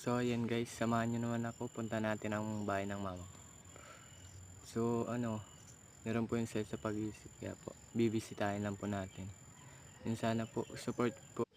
So ayan guys, samahan nyo naman ako. Punta natin ang bahay ng mama ko. So meron po yung set sa pag-iisip, kaya po bibisitahin lang po natin. Yun, sana po support po.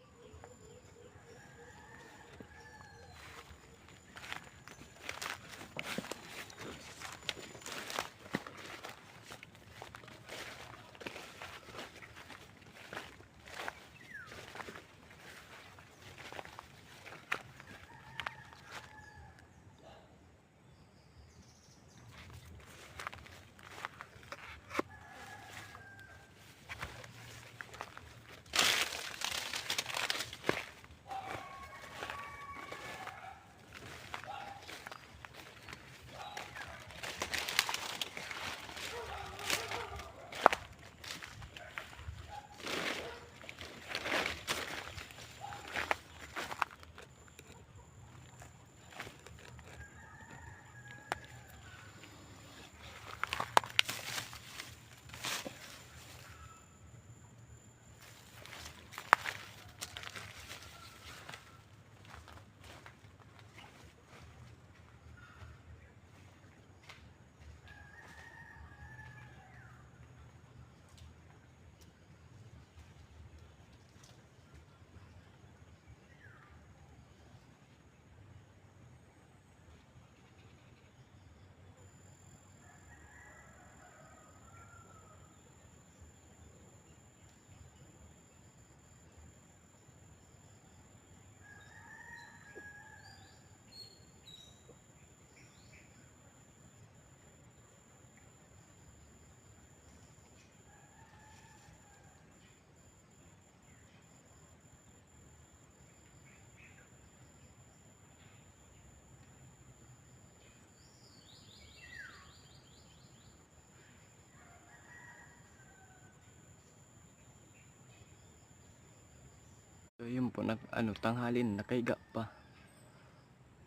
So yun po, tanghalin, nakahiga pa.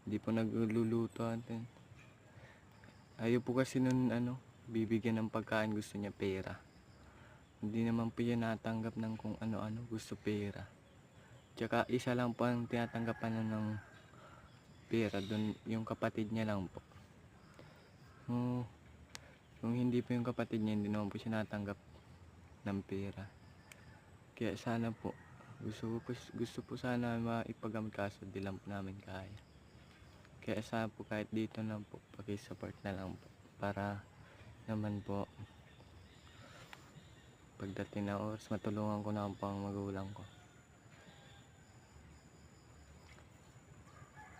Hindi po nagluluto natin. Ayaw po kasi nun bibigyan ng pagkain, gusto niya pera. Hindi naman po yan natanggap ng kung ano-ano, gusto pera. Tsaka isa lang po ang tinatanggapan na ng pera, dun yung kapatid niya lang po. Kung hindi po yung kapatid niya, hindi naman po siya natanggap ng pera. Kaya sana po, gusto po sana maipagamot, kaso di lang po namin kaya. Kaya sana po kahit dito lang po, paki-support na lang po, para naman po pagdating na oras matulungan ko na po ang magulang ko.